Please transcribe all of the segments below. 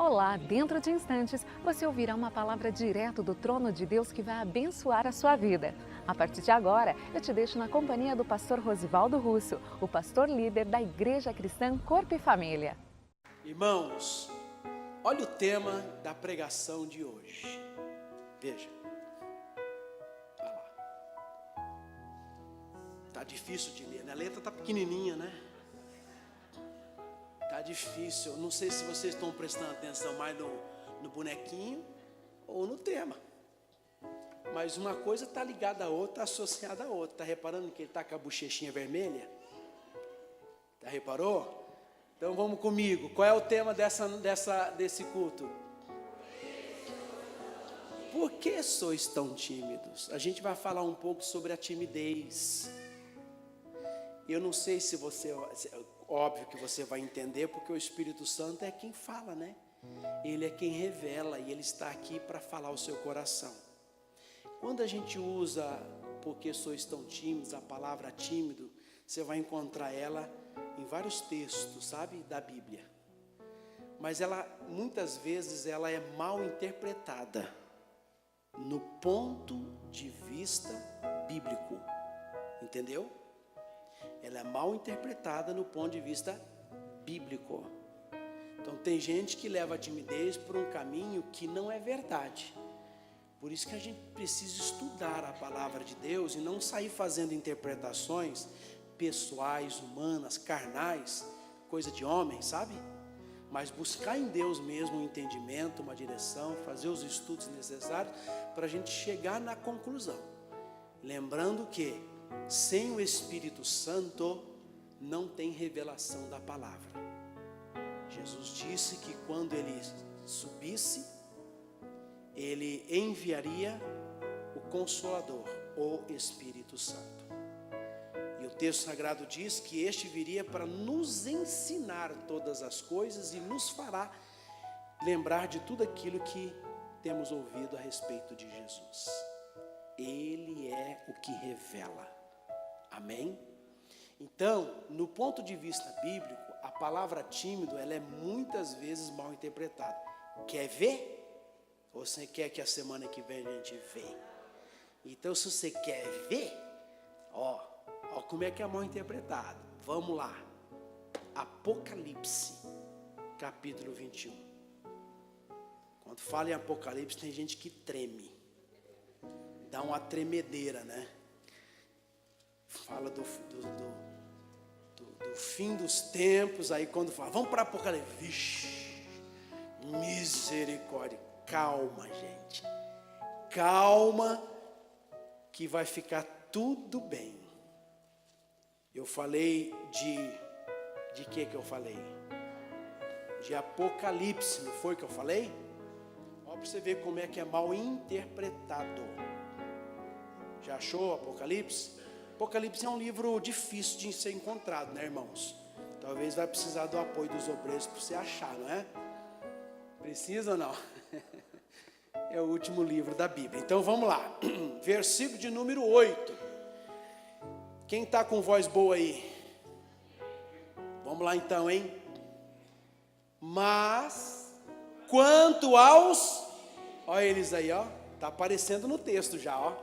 Olá, dentro de instantes você ouvirá uma palavra direto do trono de Deus que vai abençoar a sua vida. A partir de agora, eu te deixo na companhia do pastor Rosivaldo Russo, o pastor líder da Igreja Cristã Corpo e Família. Irmãos, olha o tema da pregação de hoje. Veja. Olha lá. Tá difícil de ler, né? A letra tá pequenininha, né? Tá difícil. Eu não sei se vocês estão prestando atenção mais no bonequinho ou no tema. Mas uma coisa está ligada à outra, associada à outra. Está reparando que ele está com a bochechinha vermelha? Já reparou? Então vamos comigo. Qual é o tema desse culto? Por que sois tão tímidos? A gente vai falar um pouco sobre a timidez. Eu não sei se você... Óbvio que você vai entender, porque o Espírito Santo é quem fala, né? Ele é quem revela e ele está aqui para falar ao seu coração. Quando a gente usa porque sois tão tímidos, a palavra tímido, você vai encontrar ela em vários textos, sabe, da Bíblia. Mas ela, muitas vezes, ela é mal interpretada no ponto de vista bíblico, entendeu? Ela é mal interpretada no ponto de vista bíblico. Então tem gente que leva a timidez por um caminho que não é verdade. Por isso que a gente precisa estudar a palavra de Deus e não sair fazendo interpretações pessoais, humanas, carnais, coisa de homem, sabe? Mas buscar em Deus mesmo um entendimento, uma direção, fazer os estudos necessários para a gente chegar na conclusão. Lembrando que sem o Espírito Santo não tem revelação da palavra. Jesus disse que quando ele subisse, ele enviaria o Consolador, o Espírito Santo. E o texto sagrado diz que este viria para nos ensinar todas as coisas e nos fará lembrar de tudo aquilo que temos ouvido a respeito de Jesus. Ele é o que revela. Amém? Então, no ponto de vista bíblico, a palavra tímido, ela é muitas vezes mal interpretada. Quer ver? Ou você quer que a semana que vem a gente vê? Então, se você quer ver, ó como é que é mal interpretado. Vamos lá. Apocalipse, capítulo 21. Quando fala em Apocalipse, tem gente que treme. Dá uma tremedeira, né? Fala do fim dos tempos. Aí quando fala, vamos para Apocalipse. Vixe, misericórdia. Calma, gente. Calma, que vai ficar tudo bem. Eu falei de que eu falei? De Apocalipse, não foi que eu falei? Olha para você ver como é que é mal interpretado. Já achou Apocalipse? Apocalipse é um livro difícil de ser encontrado, né, irmãos? Talvez vai precisar do apoio dos obreiros para você achar, não é? Precisa ou não? É o último livro da Bíblia. Então vamos lá. Versículo de número 8. Quem está com voz boa aí? Vamos lá então, hein? Mas, quanto aos... Olha eles aí, ó. Está aparecendo no texto já, ó.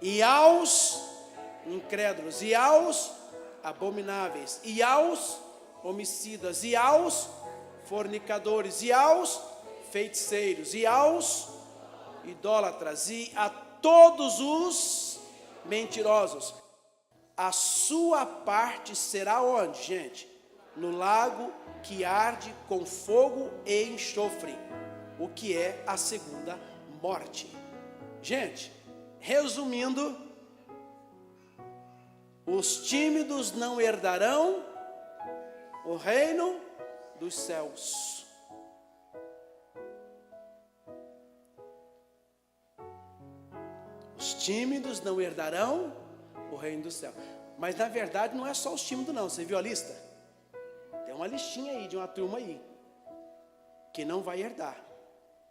E aos incrédulos, e aos abomináveis, e aos homicidas, e aos fornicadores, e aos feiticeiros, e aos idólatras, e a todos os mentirosos, a sua parte será onde, gente? No lago que arde com fogo e enxofre, o que é a segunda morte. Gente, resumindo, os tímidos não herdarão o reino dos céus. Os tímidos não herdarão o reino do céu. Mas na verdade não é só os tímidos não. Você viu a lista? Tem uma listinha aí de uma turma aí que não vai herdar.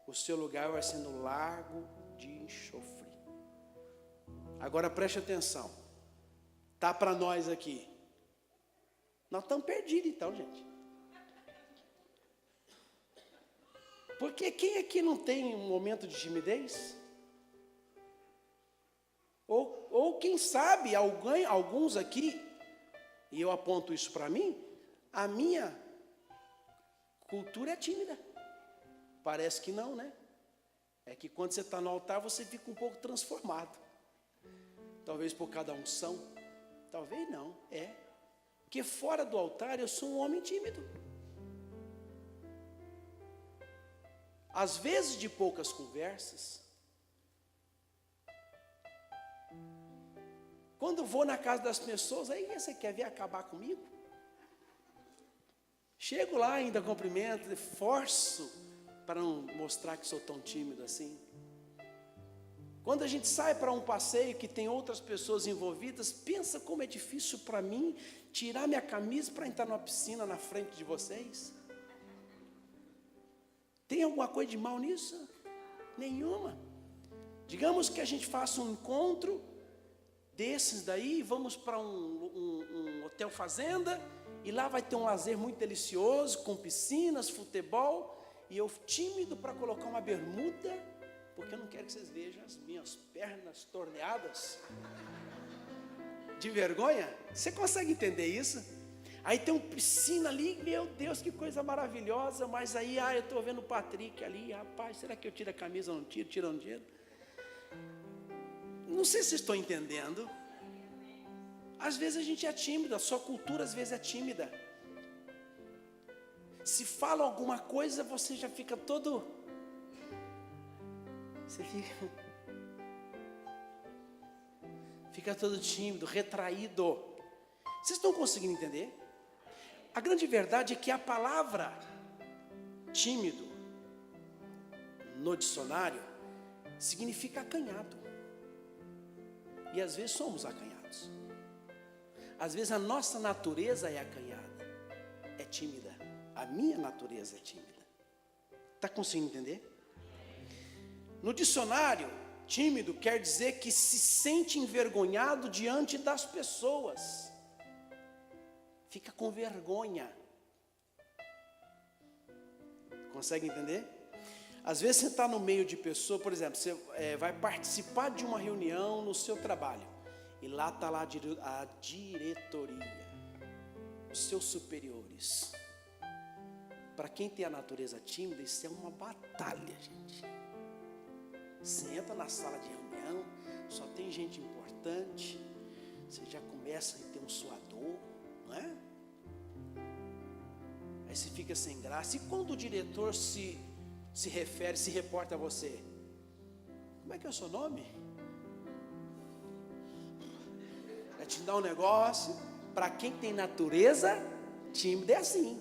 O seu lugar vai ser no lago de enxofre. Agora preste atenção. Tá para nós aqui. Nós estamos perdidos então, gente. Porque quem aqui não tem um momento de timidez? Ou quem sabe, alguns aqui, e eu aponto isso para mim, a minha cultura é tímida. Parece que não, né? É que quando você está no altar, você fica um pouco transformado. Talvez por cada unção. Talvez não, Porque fora do altar eu sou um homem tímido. Às vezes de poucas conversas. Quando vou na casa das pessoas, aí você quer vir acabar comigo? Chego lá, ainda cumprimento, forço para não mostrar que sou tão tímido assim. Quando a gente sai para um passeio que tem outras pessoas envolvidas, pensa como é difícil para mim tirar minha camisa para entrar numa piscina na frente de vocês. Tem alguma coisa de mal nisso? Nenhuma. Digamos que a gente faça um encontro desses daí, vamos para um hotel fazenda, e lá vai ter um lazer muito delicioso, com piscinas, futebol, e eu tímido para colocar uma bermuda, porque eu não quero que vocês vejam as minhas pernas torneadas, de vergonha. Você consegue entender isso? Aí tem uma piscina ali, meu Deus, que coisa maravilhosa, mas aí, eu estou vendo o Patrick ali, rapaz, será que eu tiro a camisa ou não tiro? Tiro ou não tiro? Não sei se estou entendendo. Às vezes a gente é tímida, a sua cultura às vezes é tímida. Se fala alguma coisa, você já fica todo... Você fica todo tímido, retraído. Vocês estão conseguindo entender? A grande verdade é que a palavra tímido, no dicionário, significa acanhado. E às vezes somos acanhados. Às vezes a nossa natureza é acanhada, é tímida. A minha natureza é tímida. Está conseguindo entender? No dicionário, tímido quer dizer que se sente envergonhado diante das pessoas. Fica com vergonha. Consegue entender? Às vezes você está no meio de pessoa, por exemplo, você vai participar de uma reunião no seu trabalho, e lá está lá a diretoria, os seus superiores. Para quem tem a natureza tímida, isso é uma batalha, gente. Você entra na sala de reunião, só tem gente importante, você já começa a ter um suador, não é? Aí você fica sem graça. E quando o diretor se reporta a você, como é que é o seu nome? Vai te dar um negócio. Para quem tem natureza tímida é assim,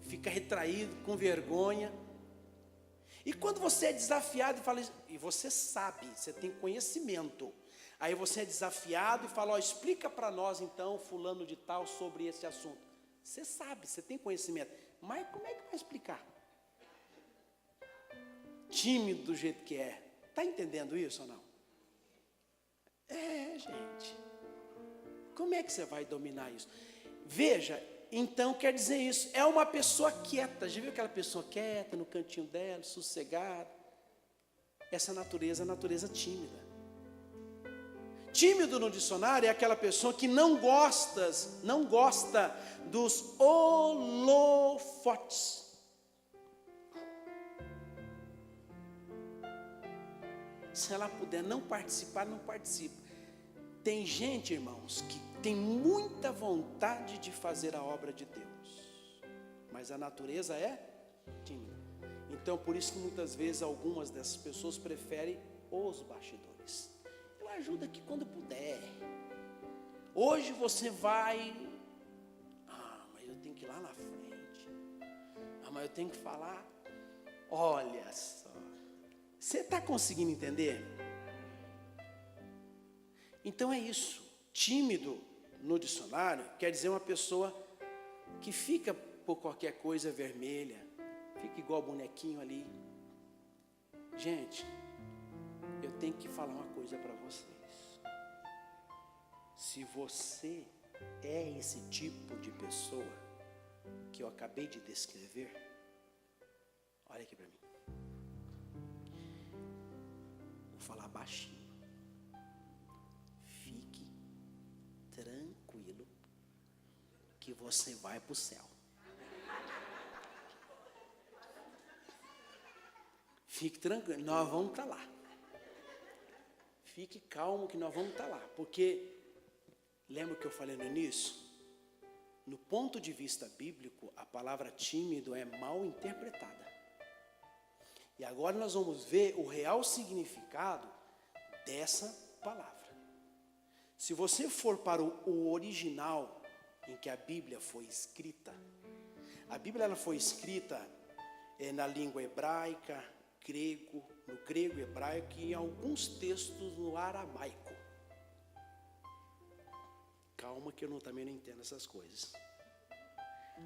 fica retraído, com vergonha. E quando você é desafiado e fala, e você sabe, você tem conhecimento, aí você é desafiado e fala, explica para nós então, fulano de tal, sobre esse assunto. Você sabe, você tem conhecimento, mas como é que vai explicar? Tímido do jeito que é. Está entendendo isso ou não? Gente. Como é que você vai dominar isso? Veja, então quer dizer isso. É uma pessoa quieta. Já viu aquela pessoa quieta no cantinho dela, sossegada? Essa natureza é a natureza tímida. Tímido no dicionário é aquela pessoa que não gosta dos holofotes. Se ela puder não participar, não participa. Tem gente, irmãos, que tem muita vontade de fazer a obra de Deus, mas a natureza é tímida. Então, por isso que muitas vezes algumas dessas pessoas preferem os bastidores. Eu ajudo aqui quando puder. Hoje você vai... mas eu tenho que ir lá na frente. Mas eu tenho que falar... Olha só. Você está conseguindo entender? Então é isso. Tímido, no dicionário, quer dizer uma pessoa que fica por qualquer coisa vermelha, fica igual bonequinho ali. Gente, eu tenho que falar uma coisa para vocês. Se você é esse tipo de pessoa que eu acabei de descrever, olha aqui para mim. baixinho. Fique tranquilo que você vai para o céu. Fique tranquilo, nós vamos estar lá. Fique calmo que nós vamos estar lá. Porque, lembra o que eu falei no início? No ponto de vista bíblico, a palavra tímido é mal interpretada. E agora nós vamos ver o real significado dessa palavra. Se você for para o original em que a Bíblia foi escrita, a Bíblia ela foi escrita na língua hebraica, no grego hebraico e em alguns textos no aramaico. Calma que eu também não entendo essas coisas.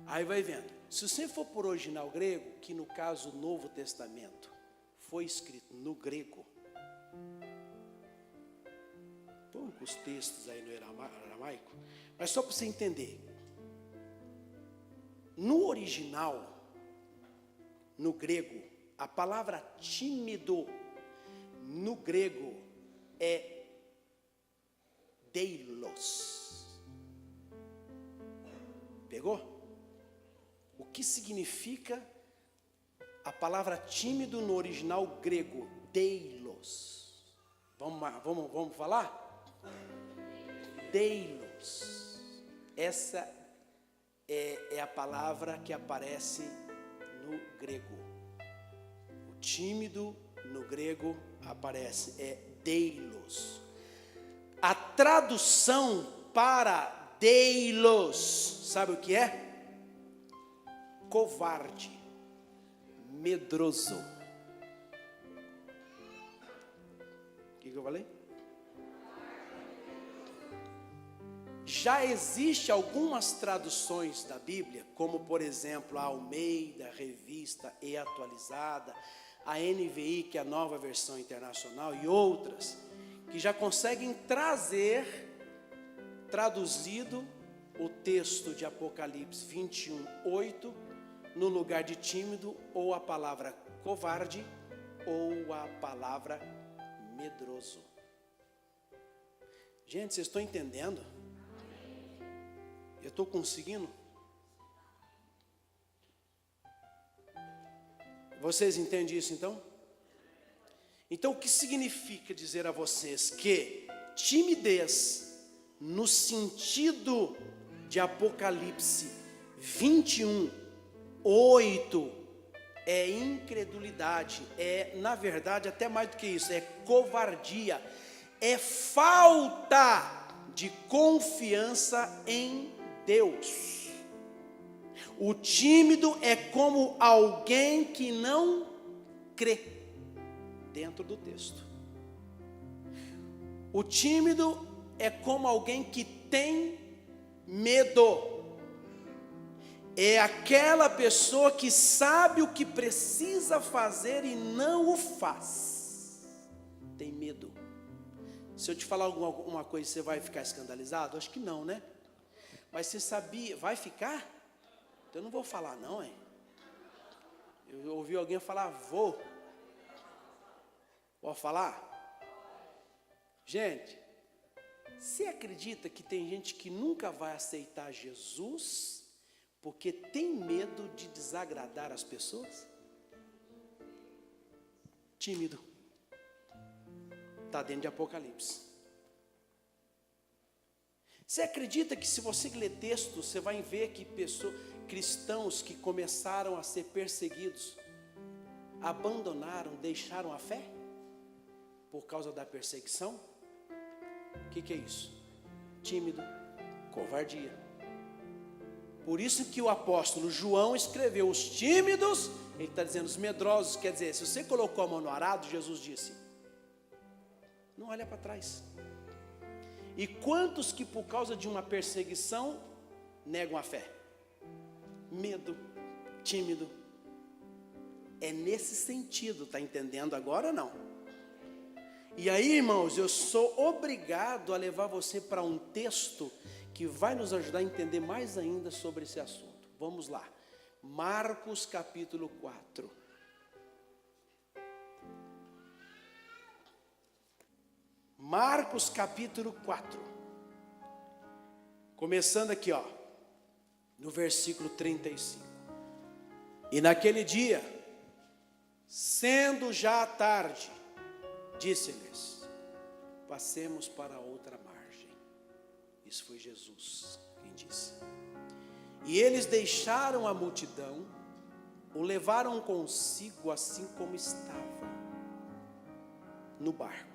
Aí vai vendo. Se você for por original grego, que no caso o Novo Testamento foi escrito no grego, poucos textos aí no aramaico, mas só para você entender. No original, no grego, a palavra tímido no grego é deilos. Pegou? O que significa a palavra tímido no original grego? Deilos. Vamos falar? Deilos. Essa é a palavra que aparece no grego. O tímido no grego aparece, é deilos. A tradução para deilos, sabe o que é? Covarde, medroso. O que eu falei? Já existe algumas traduções da Bíblia, como por exemplo a Almeida, Revista e Atualizada, a NVI, que é a Nova Versão Internacional, e outras, que já conseguem traduzido o texto de Apocalipse 21:8, no lugar de tímido, ou a palavra covarde, ou a palavra medroso. Gente, vocês estão entendendo? Eu estou conseguindo? Vocês entendem isso então? Então o que significa dizer a vocês que timidez, no sentido de Apocalipse 21:8, é incredulidade, na verdade até mais do que isso, é covardia, é falta de confiança em Deus. O tímido é como alguém que não crê, dentro do texto. O tímido é como alguém que tem medo. É aquela pessoa que sabe o que precisa fazer e não o faz. Tem medo. Se eu te falar alguma coisa, você vai ficar escandalizado? Acho que não, né? Mas você sabia, vai ficar? Então eu não vou falar não, hein? Eu ouvi alguém falar, vou falar? Gente, você acredita que tem gente que nunca vai aceitar Jesus porque tem medo de desagradar as pessoas? Tímido. Está dentro de Apocalipse. Você acredita que se você ler texto, você vai ver que cristãos que começaram a ser perseguidos, abandonaram, deixaram a fé? Por causa da perseguição? O que é isso? Tímido, covardia. Por isso que o apóstolo João escreveu os tímidos, ele está dizendo os medrosos, quer dizer, se você colocou a mão no arado, Jesus disse, não olha para trás. E quantos que por causa de uma perseguição negam a fé? Medo, tímido. É nesse sentido, está entendendo agora ou não? E aí, irmãos, eu sou obrigado a levar você para um texto que vai nos ajudar a entender mais ainda sobre esse assunto. Vamos lá. Marcos capítulo 4. Marcos capítulo 4. Começando aqui, no versículo 35. E naquele dia, sendo já tarde, disse-lhes: passemos para outra margem. Isso foi Jesus quem disse. E eles deixaram a multidão, o levaram consigo assim como estava, no barco.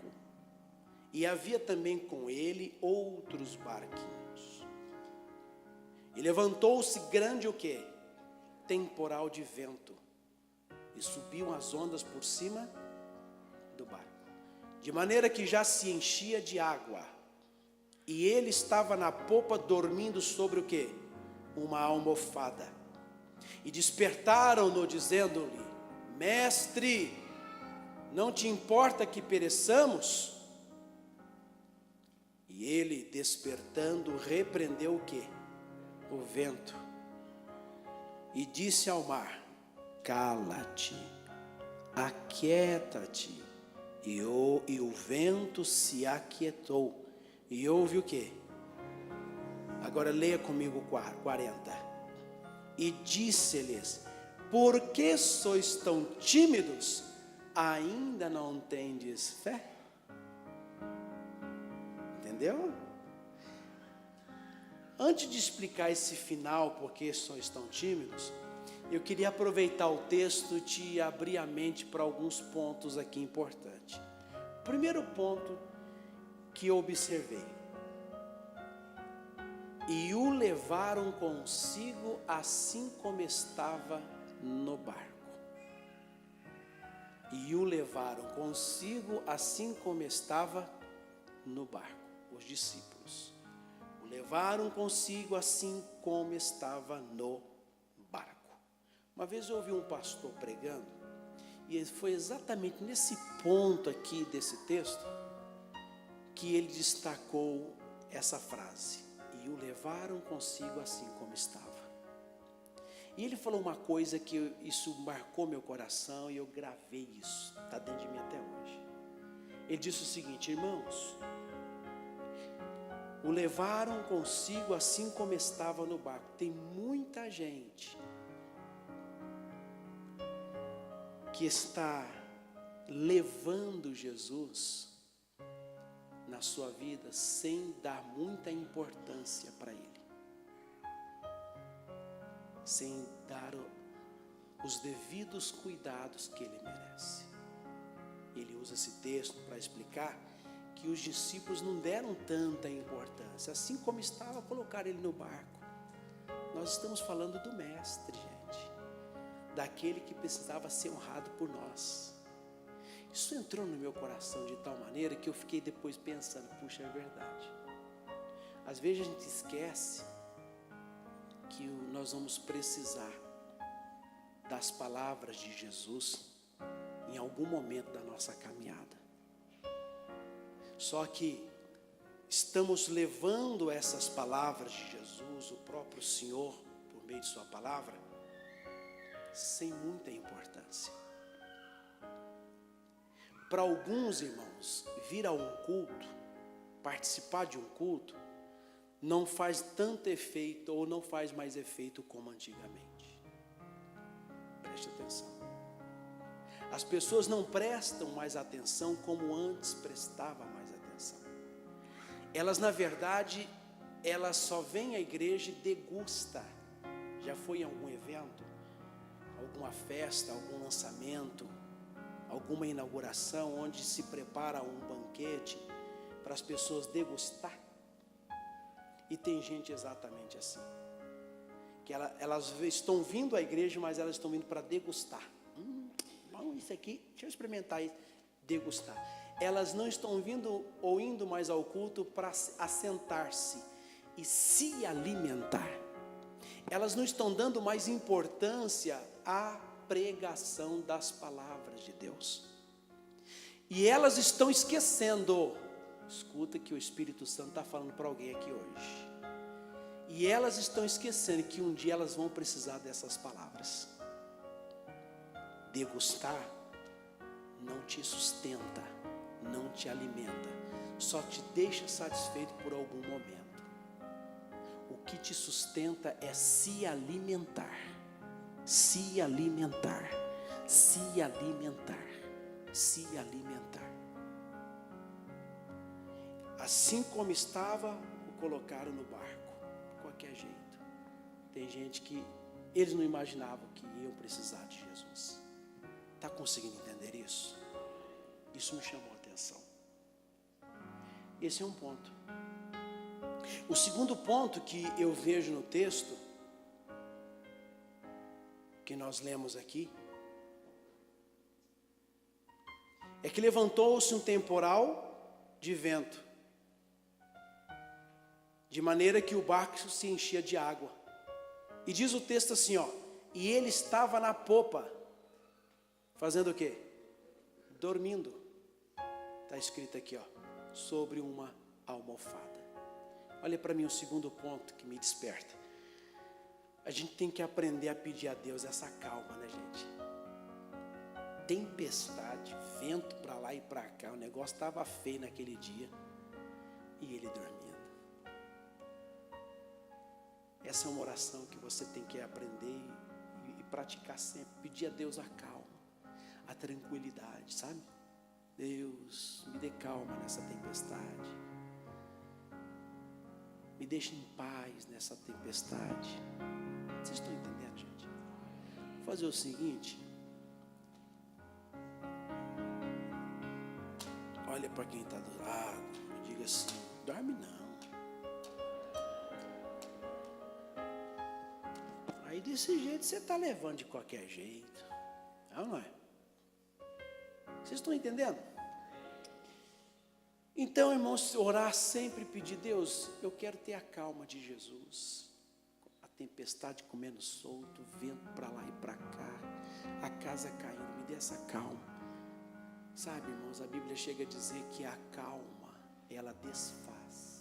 E havia também com ele outros barquinhos. E levantou-se grande o quê? Temporal de vento. E subiam as ondas por cima do barco, de maneira que já se enchia de água. E ele estava na popa dormindo sobre o quê? Uma almofada. E despertaram-no dizendo-lhe: mestre, não te importa que pereçamos? E ele, despertando, repreendeu o quê? O vento. E disse ao mar: cala-te, aquieta-te. E o vento se aquietou. E houve o quê? Agora leia comigo 40. E disse-lhes: por que sois tão tímidos? Ainda não tendes fé? Entendeu? Antes de explicar esse final, por que sois tão tímidos, eu queria aproveitar o texto e te abrir a mente para alguns pontos aqui importantes. Primeiro ponto que eu observei: e o levaram consigo assim como estava no barco. E o levaram consigo assim como estava no barco. Os discípulos o levaram consigo assim como estava no barco. Uma vez eu ouvi um pastor pregando, e foi exatamente nesse ponto aqui desse texto que ele destacou essa frase: e o levaram consigo assim como estava. E ele falou uma coisa que isso marcou meu coração, e eu gravei isso, está dentro de mim até hoje. Ele disse o seguinte: irmãos, o levaram consigo assim como estava no barco. Tem muita gente que está levando Jesus na sua vida sem dar muita importância para ele, sem dar os devidos cuidados que ele merece. Ele usa esse texto para explicar que os discípulos não deram tanta importância, assim como estava, colocar ele no barco. Nós estamos falando do mestre, gente, daquele que precisava ser honrado por nós. Isso entrou no meu coração de tal maneira que eu fiquei depois pensando: puxa, é verdade. Às vezes a gente esquece que nós vamos precisar das palavras de Jesus em algum momento da nossa caminhada. Só que estamos levando essas palavras de Jesus, o próprio Senhor, por meio de sua palavra, sem muita importância. Para alguns irmãos, vir a um culto, participar de um culto, não faz tanto efeito, ou não faz mais efeito como antigamente. Preste atenção. As pessoas não prestam mais atenção como antes prestavam mais atenção. Elas, na verdade, elas só vêm à igreja e degustam. Já foi em algum evento, alguma festa, algum lançamento, alguma inauguração, onde se prepara um banquete para as pessoas degustar? E tem gente exatamente assim, que elas estão vindo à igreja, mas elas estão vindo para degustar. Bom, isso aqui, deixa eu experimentar isso, degustar. Elas não estão vindo ou indo mais ao culto para assentar-se e se alimentar. Elas não estão dando mais importância à pregação das palavras de Deus. E elas estão esquecendo, escuta que o Espírito Santo está falando para alguém aqui hoje. E elas estão esquecendo que um dia elas vão precisar dessas palavras. Degustar não te sustenta, não te alimenta. só te deixa satisfeito por algum momento. O que te sustenta é se alimentar, se alimentar, se alimentar, se alimentar. Assim como estava, o colocaram no barco, de qualquer jeito. Tem gente que eles não imaginavam que iam precisar de Jesus. Está conseguindo entender isso? Isso me chamou a atenção. Esse é um ponto. O segundo ponto que eu vejo no texto, que nós lemos aqui, é que levantou-se um temporal de vento, de maneira que o barco se enchia de água. E diz o texto assim, ó, e ele estava na popa, fazendo o quê? Dormindo. Está escrito aqui, ó, sobre uma almofada. Olha para mim o segundo ponto que me desperta. A gente tem que aprender a pedir a Deus essa calma, né, gente? Tempestade, vento para lá e para cá, o negócio estava feio naquele dia, e ele dormindo. Essa é uma oração que você tem que aprender e praticar sempre. Pedir a Deus a calma, a tranquilidade, sabe? Deus, me dê calma nessa tempestade. Me deixe em paz nessa tempestade. Vocês estão entendendo, gente? Vou fazer o seguinte. Olha para quem está do lado e diga assim, dorme não. Aí desse jeito você está levando de qualquer jeito. Não é? Vocês estão entendendo? Então, irmãos, orar sempre, pedir, Deus, eu quero ter a calma de Jesus. A tempestade comendo solto, vento para lá e para cá, a casa caindo, me dê essa calma. Sabe, irmãos, a Bíblia chega a dizer que a calma, ela desfaz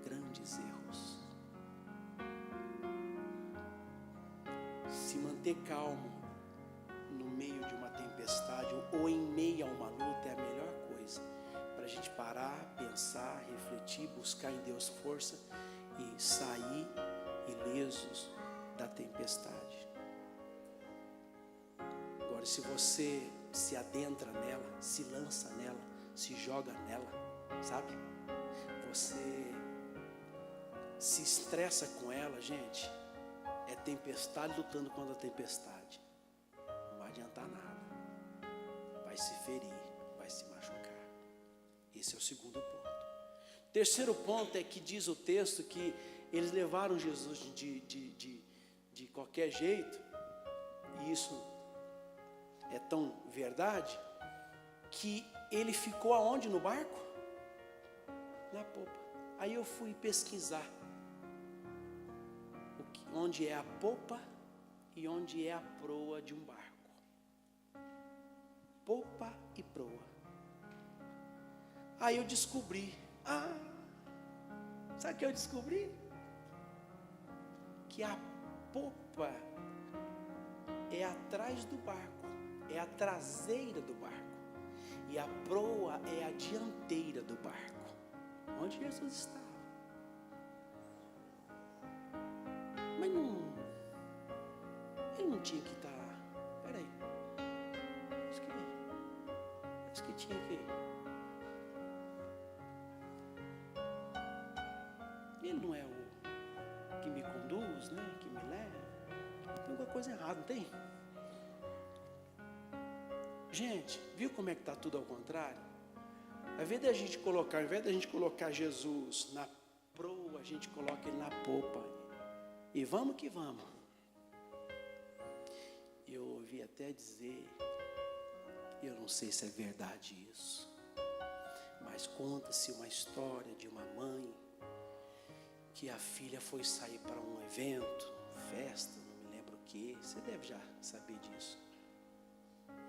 grandes erros. Se manter calmo no meio de uma tempestade ou em meio a uma luta é a melhor coisa para a gente parar, pensar, refletir, buscar em Deus força e sair ilesos da tempestade. Agora, se você se adentra nela, se lança nela, se joga nela, sabe? Você se estressa com ela, gente. É tempestade lutando contra a tempestade. Não vai adiantar nada. Vai se ferir, vai se machucar. Esse é o segundo ponto. Terceiro ponto é que diz o texto que eles levaram Jesus de qualquer jeito. E isso é tão verdade, que ele ficou aonde no barco? Na popa. Aí eu fui pesquisar onde é a popa e onde é a proa de um barco. Popa e proa. Aí eu descobri, sabe o que eu descobri? Que a popa é atrás do barco, é a traseira do barco, e a proa é a dianteira do barco, onde Jesus estava. Mas ele não tinha que estar. Peraí, acho que tinha que. Ele não é o que me conduz, né? Que me leva. Tem alguma coisa errada, não tem? Gente, viu como é que está tudo ao contrário? Ao invés da gente colocar Jesus na proa, a gente coloca ele na popa. E vamos que vamos. Eu ouvi até dizer, eu não sei se é verdade isso, mas conta-se uma história de uma mãe que a filha foi sair para um evento, festa, não me lembro o que. Você deve já saber disso.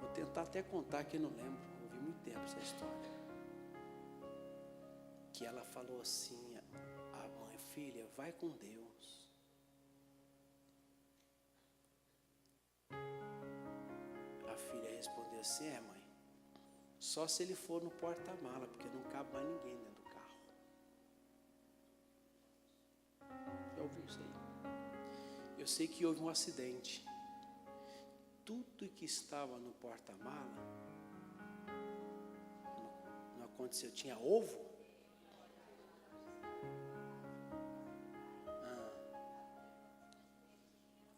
Vou tentar até contar que eu não lembro, ouvi muito tempo essa história. Que ela falou assim, a mãe, filha, vai com Deus. A filha respondeu assim, mãe, Só se ele for no porta-mala, porque não cabe mais ninguém dentro do carro. Já ouviu isso aí? Eu sei que houve um acidente. Tudo que estava no porta-mala, não aconteceu, tinha ovo?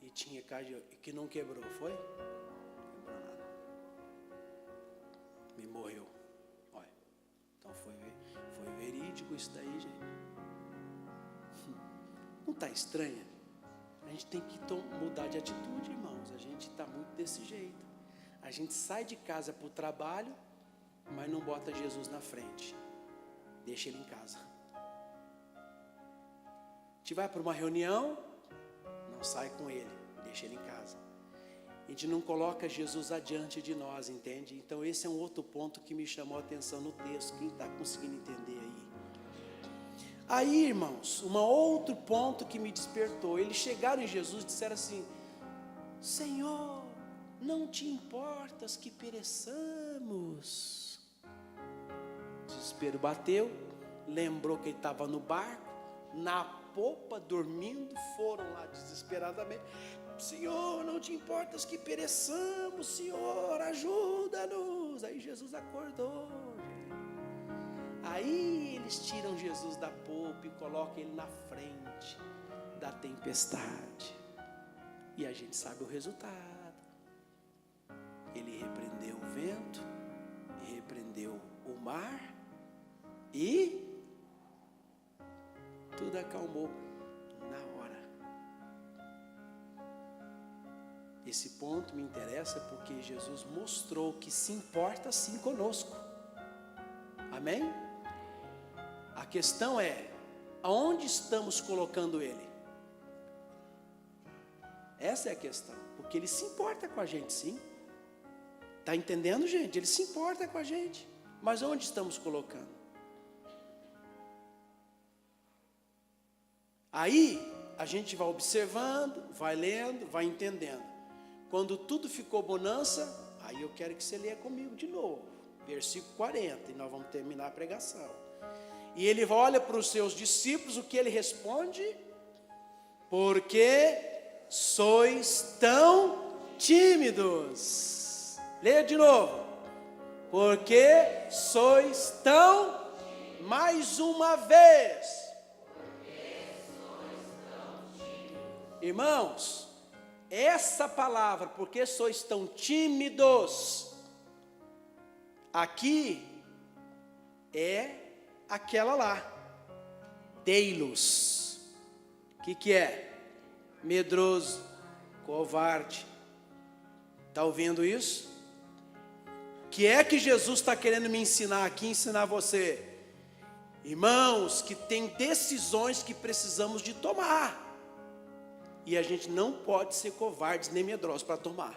E tinha carne que não quebrou, foi? Quebrou nada. Me morreu. Olha, então foi verídico isso daí, gente. Não está estranho? A gente tem que mudar de atitude, irmãos. A gente está muito desse jeito. A gente sai de casa para o trabalho, mas não bota Jesus na frente. Deixa ele em casa. A gente vai para uma reunião, não sai com ele, deixa ele em casa. A gente não coloca Jesus adiante de nós, entende? Então esse é um outro ponto que me chamou a atenção no texto. Quem está conseguindo entender aí? Aí, irmãos, um outro ponto que me despertou. Eles chegaram em Jesus e disseram assim: Senhor, não te importas que pereçamos? O desespero bateu, lembrou que ele estava no barco, na popa, dormindo, foram lá desesperadamente: Senhor, não te importas que pereçamos, Senhor, ajuda-nos. Aí Jesus acordou. Aí eles tiram Jesus da popa e colocam ele na frente da tempestade. E a gente sabe o resultado. Ele repreendeu o vento, repreendeu o mar e tudo acalmou na hora. Esse ponto me interessa porque Jesus mostrou que se importa sim conosco. Amém? A questão é, aonde estamos colocando ele? Essa é a questão, porque ele se importa com a gente, sim. Está entendendo, gente? Ele se importa com a gente, mas onde estamos colocando? Aí, a gente vai observando, vai lendo, vai entendendo. Quando tudo ficou bonança, aí eu quero que você leia comigo de novo, versículo 40, e nós vamos terminar a pregação. E ele olha para os seus discípulos, o que ele responde? Porque sois tão tímidos. Leia de novo. Porque sois tão, mais uma vez. Irmãos, essa palavra, porque sois tão tímidos, aqui é aquela lá, teilos. O que é? Medroso, covarde. Está ouvindo isso? O que é que Jesus está querendo me ensinar aqui, ensinar você? Irmãos, que tem decisões que precisamos de tomar. E a gente não pode ser covardes nem medrosos para tomar.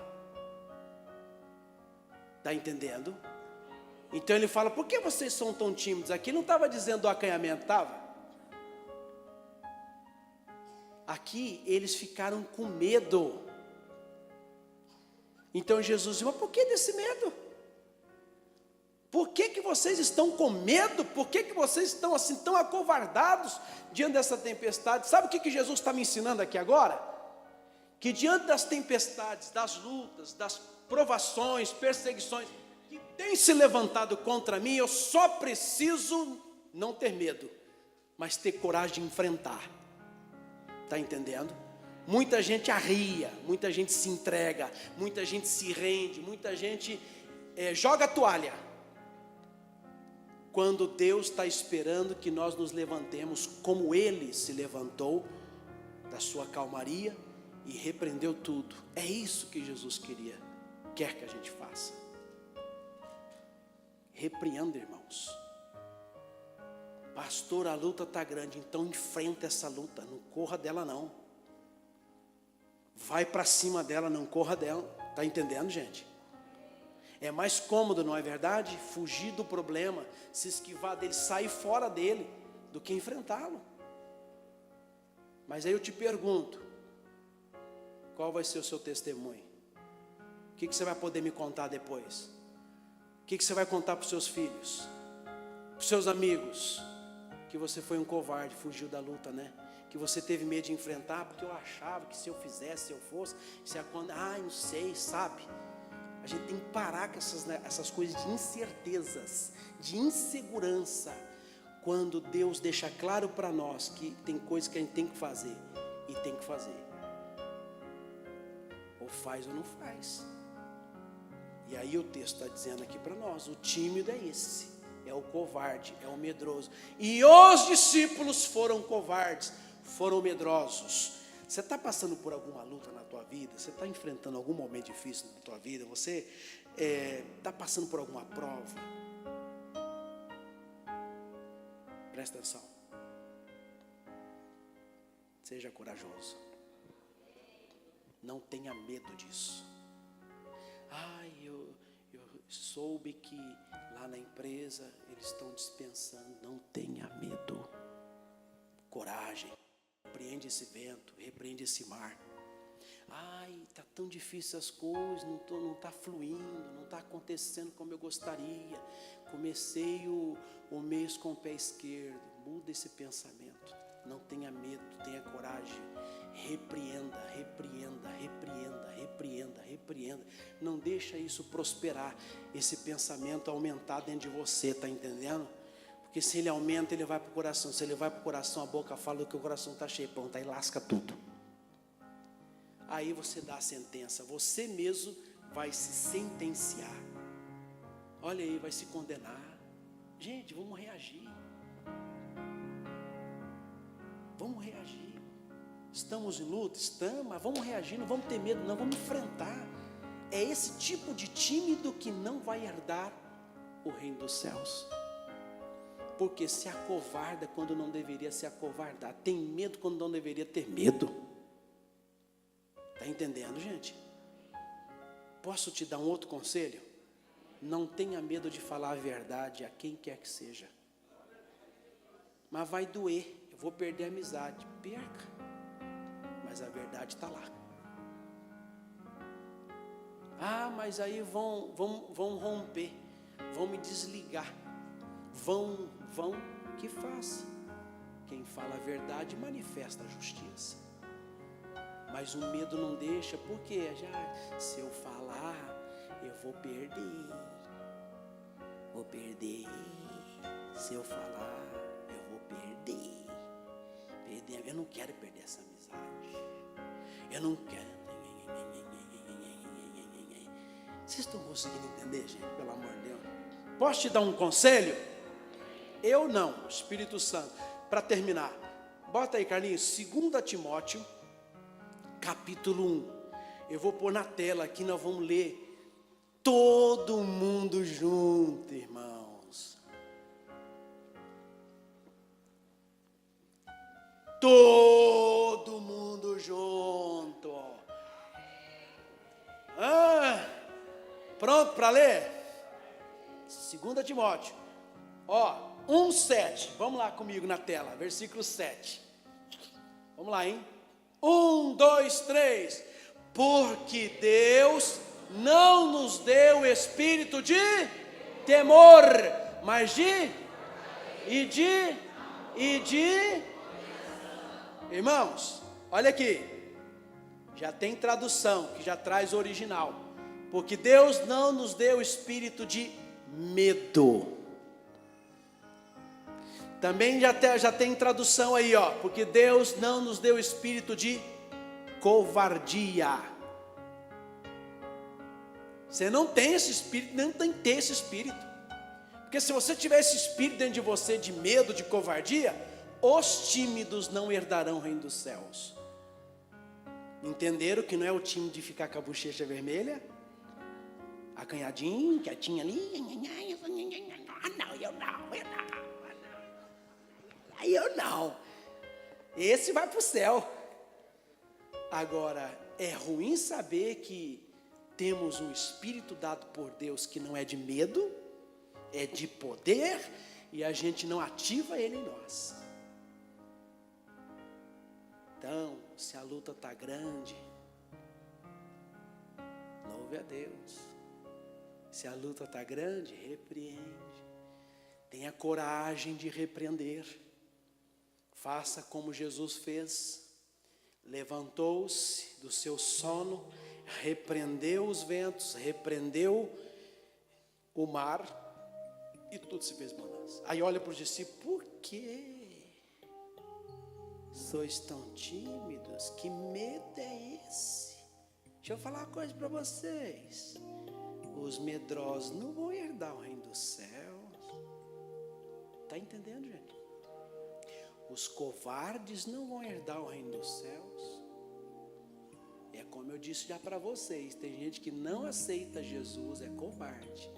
Está entendendo? Então ele fala: por que vocês são tão tímidos? Aqui não estava dizendo do acanhamento, estava? Aqui eles ficaram com medo. Então Jesus disse: mas por que desse medo? Por que vocês estão com medo? Por que vocês estão assim tão acovardados diante dessa tempestade? Sabe o que Jesus está me ensinando aqui agora? Que diante das tempestades, das lutas, das provações, perseguições que têm se levantado contra mim, eu só preciso não ter medo, mas ter coragem de enfrentar. Está entendendo? Muita gente arria, muita gente se entrega, muita gente se rende, muita gente joga a toalha, quando Deus está esperando que nós nos levantemos como Ele se levantou da sua calmaria e repreendeu tudo. É isso que Jesus quer que a gente faça. Repreenda, irmãos. Pastor, a luta está grande, então enfrenta essa luta, não corra dela não. Vai para cima dela, não corra dela. Está entendendo, gente? É mais cômodo, não é verdade? Fugir do problema, se esquivar dele, sair fora dele, do que enfrentá-lo. Mas aí eu te pergunto, qual vai ser o seu testemunho? O que você vai poder me contar depois? O que você vai contar para os seus filhos, para os seus amigos? Que você foi um covarde, fugiu da luta, né? Que você teve medo de enfrentar, porque eu achava que se eu fizesse, se eu fosse, não sei, sabe? A gente tem que parar com essas coisas de incertezas, de insegurança, quando Deus deixa claro para nós que tem coisas que a gente tem que fazer, e tem que fazer. Ou faz ou não faz. E aí o texto está dizendo aqui para nós, o tímido é esse, é o covarde, é o medroso. E os discípulos foram covardes, foram medrosos. Você está passando por alguma luta na tua vida? Você está enfrentando algum momento difícil na tua vida? Você está passando por alguma prova? Presta atenção. Seja corajoso. Não tenha medo disso. Eu soube que lá na empresa eles estão dispensando. Não tenha medo. Coragem. Repreende esse vento, repreende esse mar. Está tão difícil as coisas, não está fluindo, não está acontecendo como eu gostaria. Comecei o mês com o pé esquerdo. Muda esse pensamento. Não tenha medo, tenha coragem. Repreenda, repreenda, repreenda, repreenda, repreenda. Não deixa isso prosperar, esse pensamento aumentar dentro de você, está entendendo? Porque se ele aumenta, ele vai para o coração. Se ele vai para o coração, a boca fala que o coração está cheio, pronto, aí lasca tudo. Aí você dá a sentença, você mesmo vai se sentenciar. Olha aí, vai se condenar. Gente, vamos reagir. Vamos reagir. Estamos em luta? Estamos, mas vamos reagir, não vamos ter medo, não, vamos enfrentar. É esse tipo de tímido que não vai herdar o reino dos céus. Porque se acovarda quando não deveria se acovardar. Tem medo quando não deveria ter medo. Está entendendo, gente? Posso te dar um outro conselho? Não tenha medo de falar a verdade a quem quer que seja. Mas vai doer. Eu vou perder a amizade. Perca. Mas a verdade está lá. Mas aí vão romper. Vão me desligar. Vão, que faça. Quem fala a verdade manifesta a justiça. Mas o medo não deixa, porque se eu falar, eu vou perder. Vou perder. Se eu falar, eu vou perder. Eu não quero perder essa amizade. Eu não quero. Vocês estão conseguindo entender, gente? Pelo amor de Deus. Posso te dar um conselho? Eu não, Espírito Santo. Para terminar, bota aí, Carlinhos, 2 Timóteo, capítulo 1. Eu vou pôr na tela aqui, nós vamos ler todo mundo junto, irmãos. Todo mundo junto. Pronto para ler? 2 Timóteo. 1:7. Vamos lá comigo na tela, versículo 7. Vamos lá, hein? 1, 2, 3. Porque Deus não nos deu espírito de temor, mas de irmãos, olha aqui. Já tem tradução que já traz o original. Porque Deus não nos deu espírito de medo. Também já tem tradução aí, porque Deus não nos deu espírito de covardia. Você não tem esse espírito, não tem que ter esse espírito. Porque se você tiver esse espírito dentro de você de medo, de covardia, os tímidos não herdarão o reino dos céus. Entenderam que não é o time de ficar com a bochecha vermelha? Acanhadinho, quietinho ali. Eu não. Esse vai para o céu. Agora, é ruim saber que temos um espírito dado por Deus que não é de medo, é de poder, e a gente não ativa ele em nós. Então, se a luta está grande, louve a Deus. Se a luta está grande, repreende. Tenha coragem de repreender. Faça como Jesus fez. Levantou-se do seu sono, repreendeu os ventos, repreendeu o mar e tudo se fez bonança. Aí olha para os discípulos: por que sois tão tímidos? Que medo é esse? Deixa eu falar uma coisa para vocês. Os medrosos não vão herdar o reino dos céus. Está entendendo, gente? Os covardes não vão herdar o reino dos céus. É como eu disse já para vocês, tem gente que não aceita Jesus, é covarde.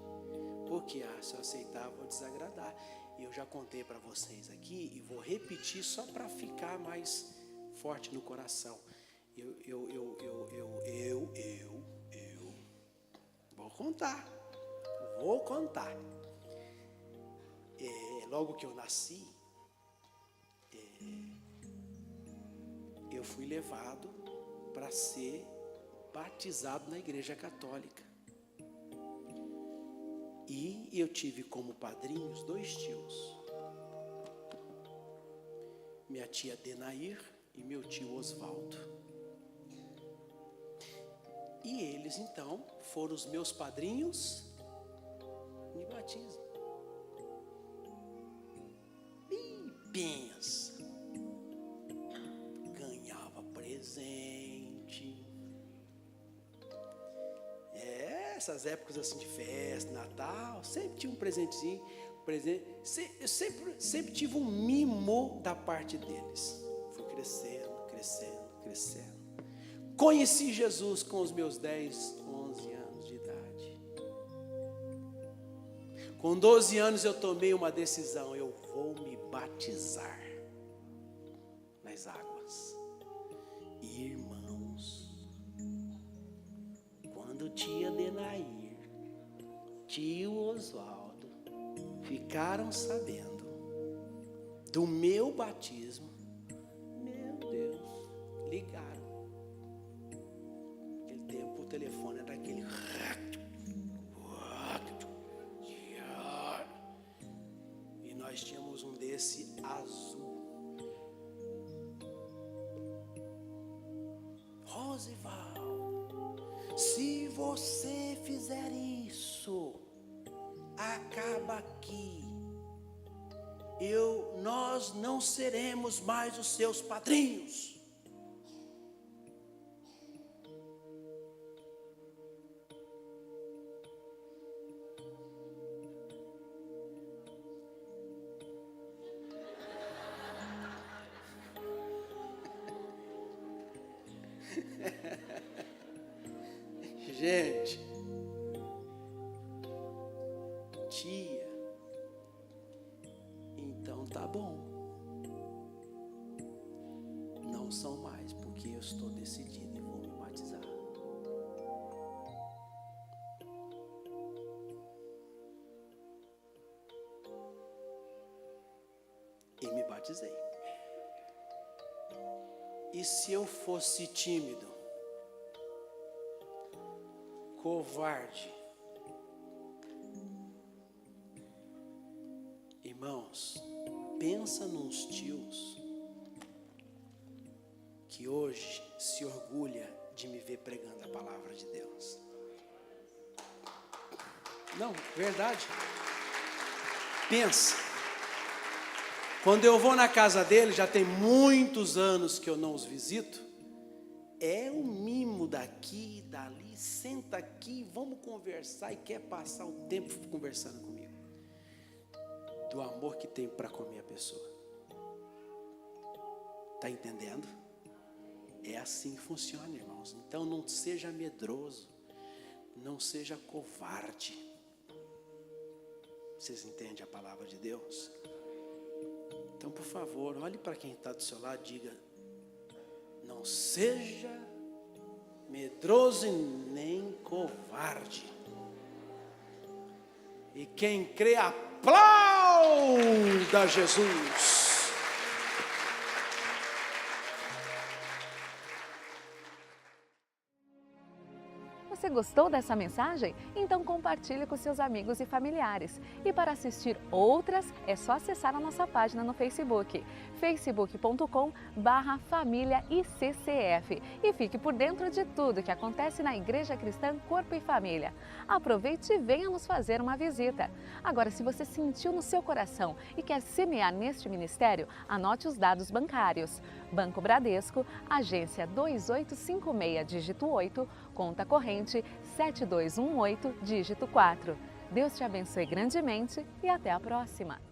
Porque, se eu aceitar, vou desagradar. E eu já contei para vocês aqui, e vou repetir só para ficar mais forte no coração. Eu vou contar. Logo que eu nasci, eu fui levado para ser batizado na igreja católica. E eu tive como padrinhos 2 tios. Minha tia Denair e meu tio Osvaldo. E eles então foram os meus padrinhos de batismo. E pensa, ganhava presente. Essas épocas assim de festa, Natal, sempre tinha um presentezinho, eu sempre tive um mimo da parte deles. Fui crescendo. Conheci Jesus com os meus 10, 11 anos de idade. Com 12 anos eu tomei uma decisão: eu vou me batizar nas águas. Irmãos, quando tia Denair, tio Osvaldo ficaram sabendo do meu batismo, meu Deus, ligaram. Naquele tempo o telefone era aquele. E nós tínhamos um desse azul. Rosivaldo, se você fizer isso, acaba aqui. Nós não seremos mais os seus padrinhos. Gente, tia, então tá bom. Não são mais, porque eu estou decidido e vou me batizar. E me batizei. E se eu fosse tímido, covarde, irmãos, pensa nos tios que hoje se orgulha de me ver pregando a palavra de Deus. Não, verdade. Pensa. Quando eu vou na casa dele, já tem muitos anos que eu não os visito, é um mimo daqui, dali, senta aqui, vamos conversar, e quer passar o tempo conversando comigo, do amor que tem para com a minha pessoa. Está entendendo? É assim que funciona, irmãos. Então não seja medroso, não seja covarde. Vocês entendem a palavra de Deus? Então, por favor, olhe para quem está do seu lado e diga: não seja medroso e nem covarde. E quem crê, aplauda Jesus. Você gostou dessa mensagem? Então compartilhe com seus amigos e familiares. E para assistir outras, é só acessar a nossa página no Facebook, facebook.com/famíliaiccf. E fique por dentro de tudo que acontece na Igreja Cristã Corpo e Família. Aproveite e venha nos fazer uma visita. Agora, se você sentiu no seu coração e quer semear neste ministério, anote os dados bancários. Banco Bradesco, agência 2856, dígito 8, conta corrente 7218, dígito 4. Deus te abençoe grandemente e até a próxima!